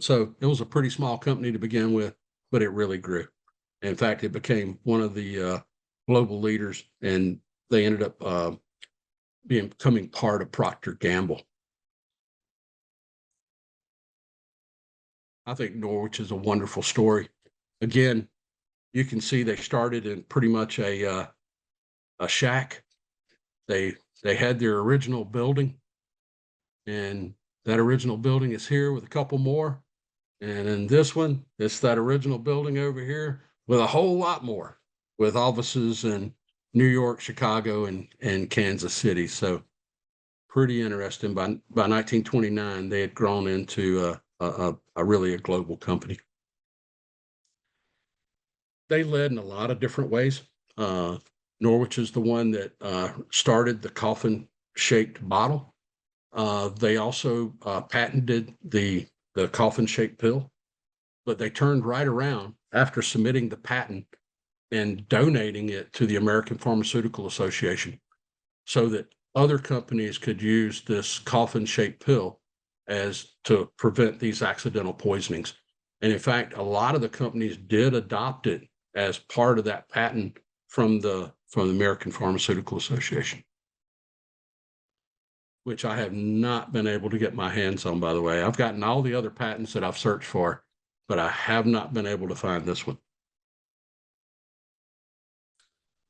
So it was a pretty small company to begin with, but it really grew. In fact, it became one of the global leaders, and they ended up becoming part of Procter & Gamble. I think Norwich is a wonderful story. Again, you can see they started in pretty much a shack. They had their original building, and that original building is here with a couple more. And in this one, it's that original building over here with a whole lot more, with offices in New York, Chicago, and Kansas City. So pretty interesting. By 1929, they had grown into a really a global company. They led in a lot of different ways. Norwich is the one that started the coffin-shaped bottle. They also patented the coffin-shaped pill, but they turned right around after submitting the patent and donating it to the American Pharmaceutical Association so that other companies could use this coffin-shaped pill as to prevent these accidental poisonings. And in fact, a lot of the companies did adopt it as part of that patent from the American Pharmaceutical Association, which I have not been able to get my hands on, by the way. I've gotten all the other patents that I've searched for, but I have not been able to find this one.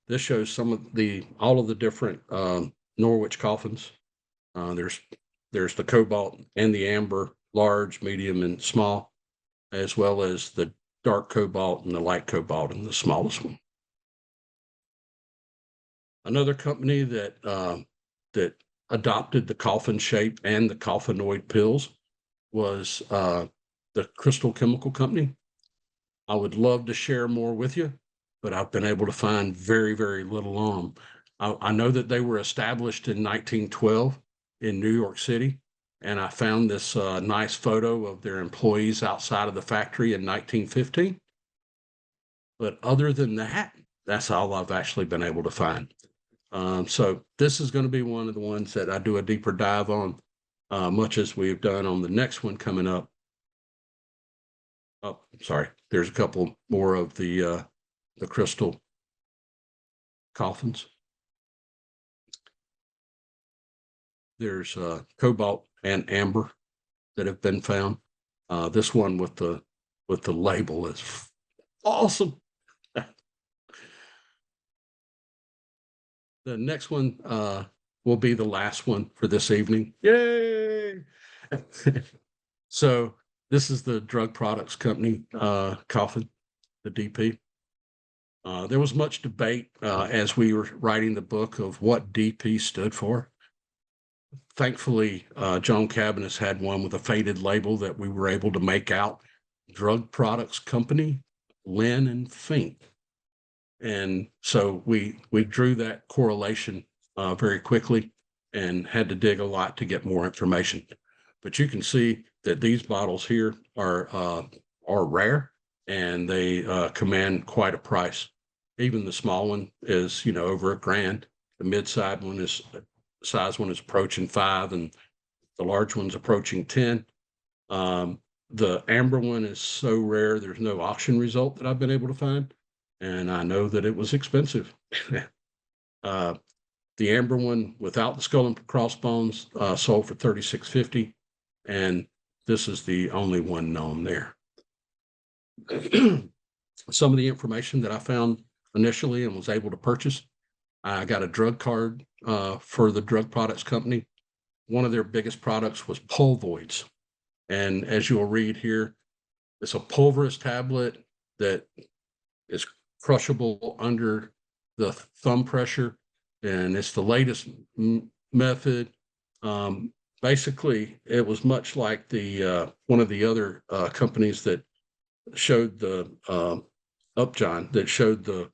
This shows all of the different Norwich coffins. There's the cobalt and the amber, large, medium, and small, as well as the dark cobalt and the light cobalt and the smallest one. Another company that that adopted the coffin shape and the coffinoid pills was the Crystal Chemical Company. I would love to share more with you, but I've been able to find very, very little on them. I know that they were established in 1912 in New York City, and I found this nice photo of their employees outside of the factory in 1915. But other than that, that's all I've actually been able to find. So this is going to be one of the ones that I do a deeper dive on, much as we've done on the next one coming up. Oh, sorry. There's a couple more of the crystal coffins. There's cobalt and amber that have been found. This one with the label is awesome. The next one will be the last one for this evening. Yay! So this is the Drug Products Company coffin, the DP. There was much debate as we were writing the book of what DP stood for. Thankfully, Joan Canabiss had one with a faded label that we were able to make out. Drug Products Company, Lynn and Fink. And so we drew that correlation very quickly and had to dig a lot to get more information. But you can see that these bottles here are rare, and they command quite a price. Even the small one is, over $1,000. The mid-size one is approaching $5,000, and the large one's approaching $10,000. The amber one is so rare, there's no auction result that I've been able to find, and I know that it was expensive. The amber one without the skull and crossbones sold for $36.50, and this is the only one known there. Some of the information that I found initially and was able to purchase, I got a drug card for the Drug Products Company. One of their biggest products was Pulvoids. And as you'll read here, it's a pulverous tablet that is crushable under the thumb pressure. And it's the latest method. Basically, it was much like the one of the other companies that showed the Upjohn, that showed the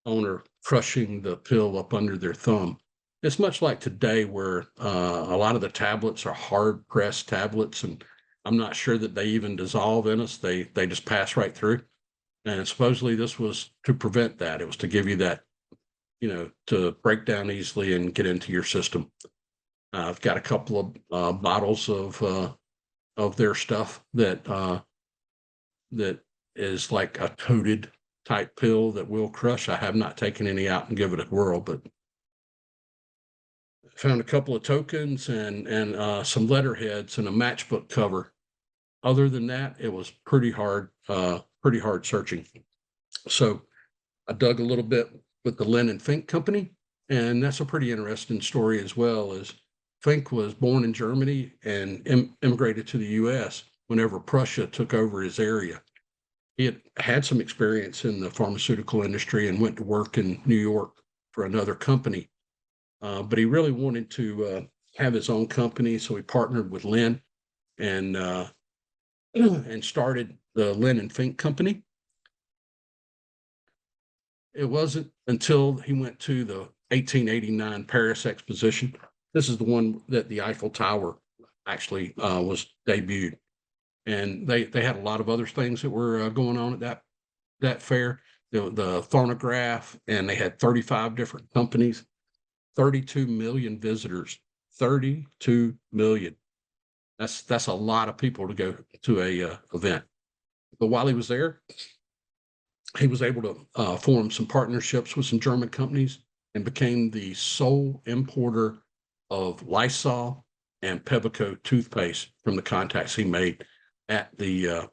owner crushing the pill up under their thumb. It's much like today where a lot of the tablets are hard pressed tablets, and I'm not sure that they even dissolve in us. They just pass right through. And supposedly this was to prevent that. It was to give you that, to break down easily and get into your system. I've got a couple of bottles of their stuff that is like a coated type pill that will crush. I have not taken any out and give it a whirl, but found a couple of tokens and some letterheads and a matchbook cover. Other than that, it was pretty hard searching. So I dug a little bit with the Lynn and Fink Company, and that's a pretty interesting story as well. As Fink was born in Germany and immigrated to the U.S. whenever Prussia took over his area. He had some experience in the pharmaceutical industry and went to work in New York for another company. But he really wanted to have his own company, so he partnered with Lynn and started the Lynn and Fink Company. It wasn't until he went to the 1889 Paris Exposition. This is the one that the Eiffel Tower actually was debuted. And they had a lot of other things that were going on at that fair. The phonograph, and they had 35 different companies, 32 million visitors, 32 million. That's a lot of people to go to a event. But while he was there, he was able to form some partnerships with some German companies and became the sole importer of Lysol and Pebaco toothpaste from the contacts he made at the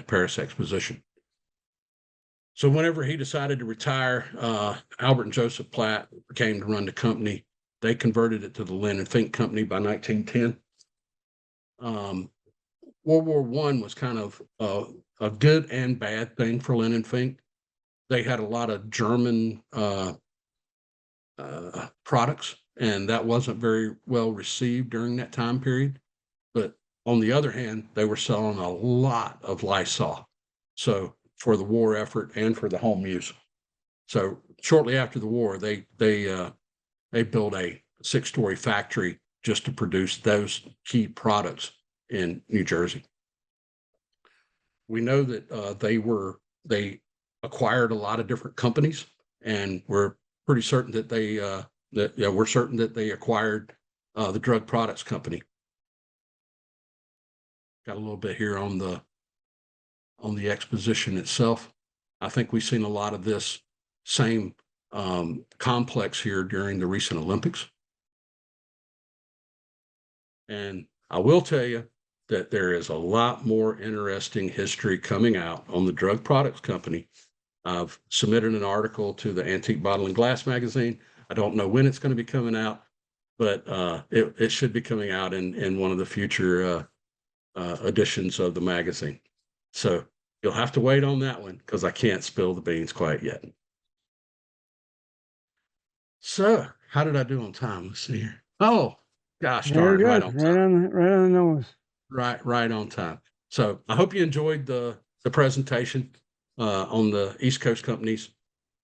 Paris Exposition. So whenever he decided to retire, Albert and Joseph Platt came to run the company. They converted it to the Lynn and Fink Company by 1910. World War I was kind of a good and bad thing for Lynn and Fink. They had a lot of German products and that wasn't very well received during that time period. But on the other hand, they were selling a lot of Lysol. So for the war effort and for the home use. So shortly after the war, they built a 6-story factory just to produce those key products in New Jersey. We know that they acquired a lot of different companies, and we're pretty certain that we're certain that they acquired the drug products company. Got a little bit here on the exposition itself. I think we've seen a lot of this same complex here during the recent Olympics. And I will tell you that there is a lot more interesting history coming out on the drug products company. I've submitted an article to the Antique Bottle and Glass magazine. I don't know when it's going to be coming out, but it should be coming out in one of the future editions of the magazine. So you'll have to wait on that one because I can't spill the beans quite yet. So how did I do on time? Let's see here. Oh, gosh Very darn, right good. on Right time. right on the nose. Right on time. So I hope you enjoyed the presentation on the East Coast companies.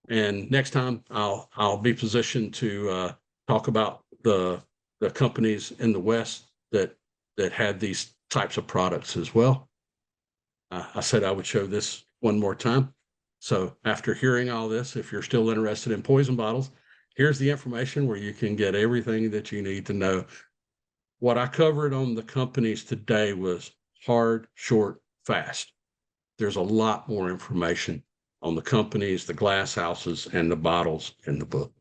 And next time I'll be positioned to talk about the companies in the West that had these types of products as well. I said I would show this one more time. So after hearing all this, if you're still interested in poison bottles, here's the information where you can get everything that you need to know. What I covered on the companies today was hard, short, fast. There's a lot more information on the companies, the glass houses, and the bottles in the book.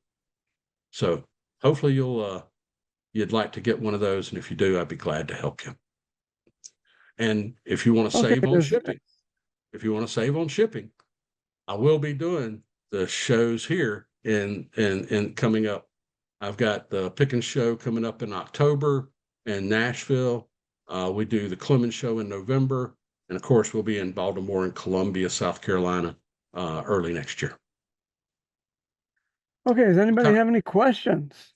So hopefully you'd like to get one of those. And if you do, I'd be glad to help you. And if you want to save on shipping, I will be doing the shows here in coming up. I've got the Pickens show coming up in October in Nashville. We do the Clemens show in November. And of course, we'll be in Baltimore and Columbia, South Carolina, early next year. Okay, does anybody have any questions?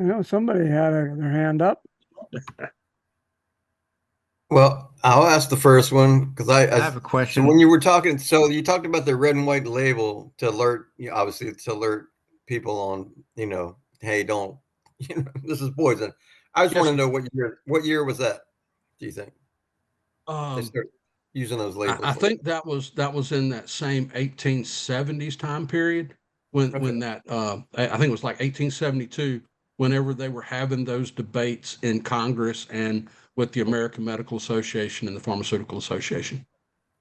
I know somebody had their hand up. Well, I'll ask the first one because I have a question. So when you were talking, so you talked about the red and white label to alert, obviously to alert people on, hey, don't, this is poison. I just want to know what year was that? Do you think they start using those labels? I think that was in that same 1870s time period when that I think it was like 1872, whenever they were having those debates in Congress and with the American Medical Association and the Pharmaceutical Association.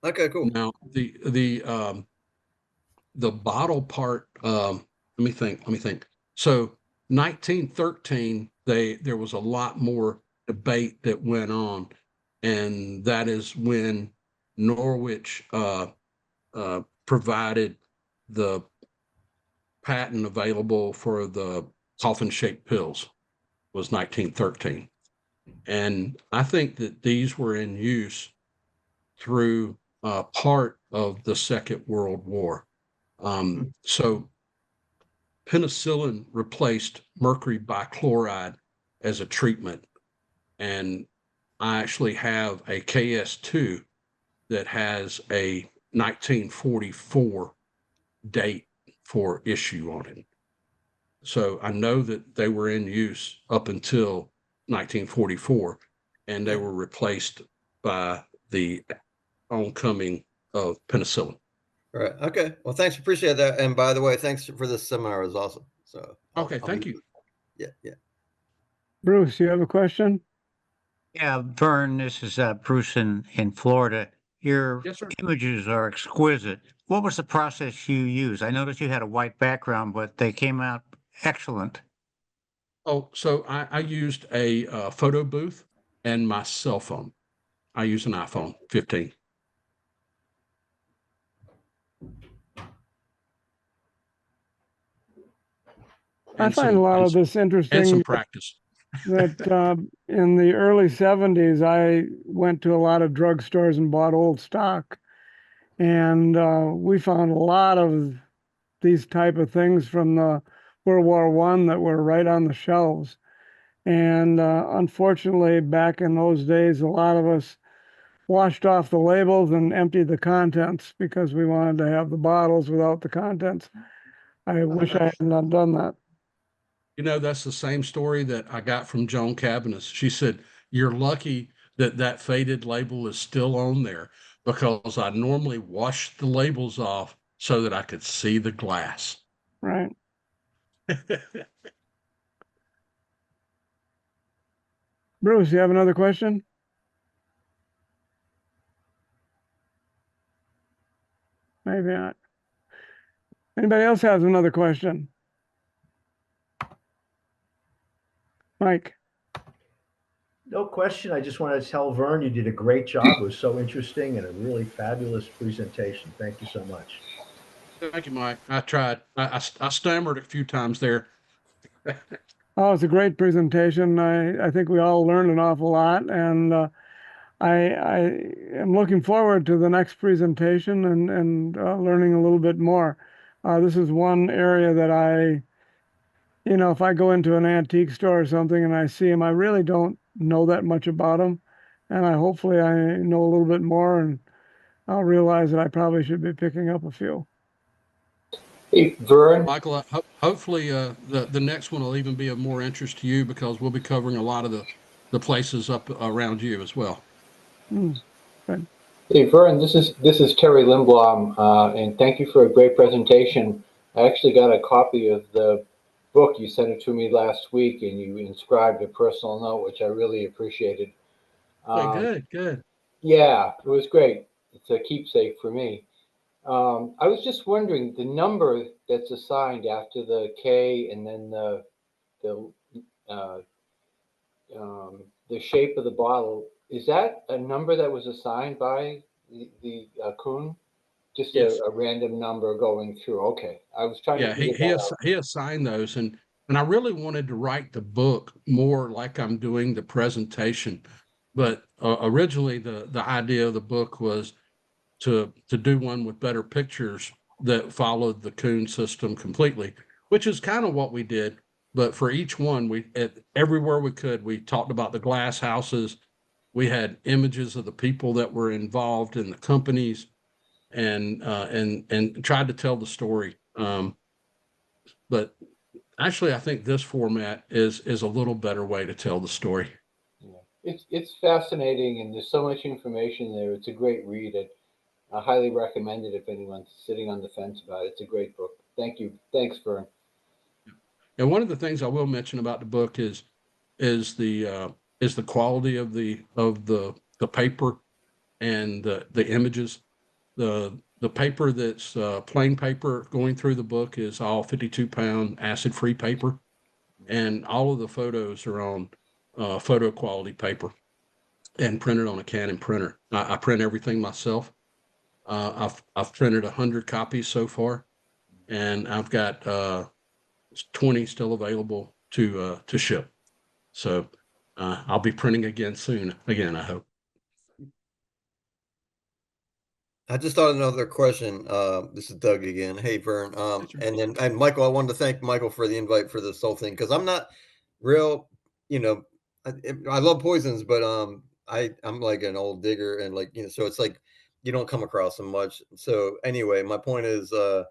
Okay, cool. Now the bottle part, let me think. So 1913, there was a lot more debate that went on, and that is when Norwich provided the patent available for the coffin-shaped pills, was 1913. And I think that these were in use through part of the Second World War. So penicillin replaced mercury bichloride as a treatment. And I actually have a KS2 that has a 1944 date for issue on it. So I know that they were in use up until 1944, and they were replaced by the oncoming of penicillin. All right. Okay. Well, thanks. Appreciate that. And by the way, thanks for this seminar. It was awesome. So Thank you. Yeah. Bruce, you have a question? Yeah, Vern, this is Bruce in Florida. Your Yes, sir. images are exquisite. What was the process you used? I noticed you had a white background, but they came out excellent. Oh, so I used a photo booth and my cell phone. I use an iPhone 15. I find a lot of this and interesting some practice. that in the early 70s, I went to a lot of drugstores and bought old stock. And we found a lot of these type of things from the World War I that were right on the shelves. And unfortunately, back in those days, a lot of us washed off the labels and emptied the contents because we wanted to have the bottles without the contents. I wish I had not done that. You know, that's the same story that I got from Joan Canabiss. She said, "You're lucky that that faded label is still on there because I normally wash the labels off so that I could see the glass." Right. Bruce, you have another question? Maybe not. Anybody else has another question? Mike? No question. I just wanted to tell Vern you did a great job. It was so interesting and a really fabulous presentation. Thank you so much. Thank you, Mike. I tried. I stammered a few times there. Oh, it's a great presentation. I think we all learned an awful lot, and I am looking forward to the next presentation and learning a little bit more. This is one area that if I go into an antique store or something and I see them, I really don't know that much about them, and hopefully I know a little bit more, and I'll realize that I probably should be picking up a few. Hey, Vern. Michael, hopefully the next one will even be of more interest to you because we'll be covering a lot of the places up around you as well. Good. Hey, Vern, this is Terry Lindblom, and thank you for a great presentation. I actually got a copy of the book. You sent it to me last week, and you inscribed a personal note, which I really appreciated. Okay, good. Yeah, it was great. It's a keepsake for me. I was just wondering the number that's assigned after the K and then uh, the shape of the bottle. Is that a number that was assigned by the Kuhn? Just Yes. a random number going through. Okay, I was trying Yeah, to figure that out. he assigned those, and I really wanted to write the book more like I'm doing the presentation, but originally the idea of the book was to do one with better pictures that followed the Kuhn system completely, which is kind of what we did. But for each one, everywhere we could, we talked about the glass houses. We had images of the people that were involved in the companies, and tried to tell the story. But actually, I think this format is a little better way to tell the story. Yeah. It's fascinating, and there's so much information there. It's a great read. I highly recommend it if anyone's sitting on the fence about it. It's a great book. Thank you. Thanks, Vern. And one of the things I will mention about the book is the quality of the paper and the images. The paper that's plain paper going through the book is all 52-pound acid-free paper, and all of the photos are on photo quality paper and printed on a Canon printer. I print everything myself. I've printed 100 copies so far, and I've got 20 still available to ship. So I'll be printing again soon. Again, I hope. I just thought of another question. This is Doug again. Hey, Vern. And Michael, I wanted to thank Michael for the invite for this whole thing because I'm not real, I love poisons, but I'm like an old digger and so it's like you don't come across them much. So anyway, my point is, does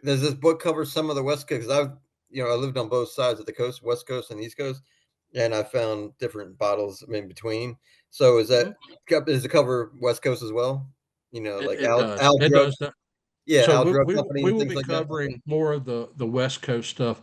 this book cover some of the West Coast? Because I lived on both sides of the coast, West Coast and East Coast, and I found different bottles in between. So does it cover West Coast as well? Like It does. Al It Drug, does. yeah, So Al we, Drug we, Company we and will things be like that. covering more of the West Coast stuff.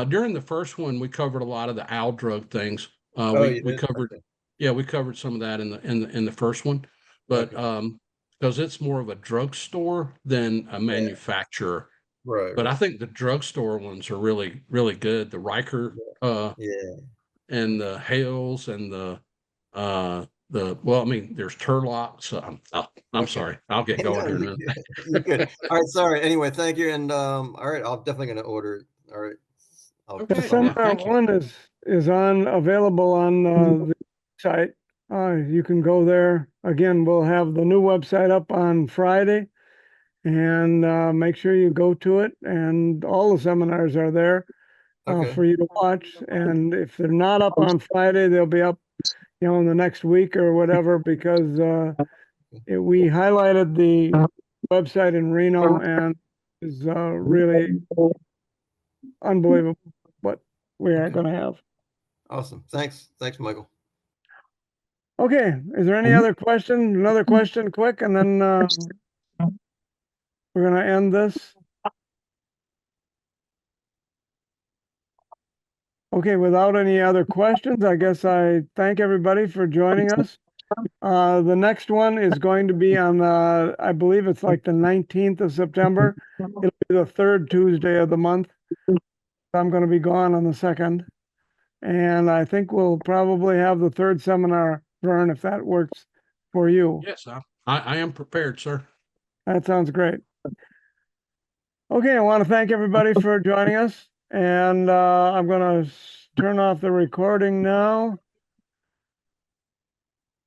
During the first one, we covered a lot of the Al Drug things. Oh, you We did? covered, Okay. yeah, we covered some of that in the first one, but Okay. because it's more of a drugstore than a manufacturer. Right. But I think the drugstore ones are really, really good. The Riker Yeah. and the Hales and well, I mean, there's Turlock. So I'm Okay. sorry. I'll get going No, here in a you're minute. good. You're good. All right. Sorry. Anyway, thank you. And all right, I'm definitely gonna order it. All right. Okay, Seminar thank you. 1 is available on the site. You can go there. Again, we'll have the new website up on Friday, And make sure you go to it, and all the seminars are there Okay. for you to watch. And if they're not up on Friday, they'll be up, in the next week or whatever, because we highlighted the website in Reno, and it's really unbelievable what we are Okay. going to have. Awesome. Thanks, Michael. Okay, is there any other question? Another question quick, and then we're going to end this. Okay, without any other questions, I guess I thank everybody for joining us. The next one is going to be on, I believe it's like the 19th of September. It'll be the third Tuesday of the month. I'm going to be gone on the 2nd. And I think we'll probably have the third seminar, Vern, if that works for you. Yes, I am prepared, sir. That sounds great. Okay, I want to thank everybody for joining us. And I'm going to turn off the recording now.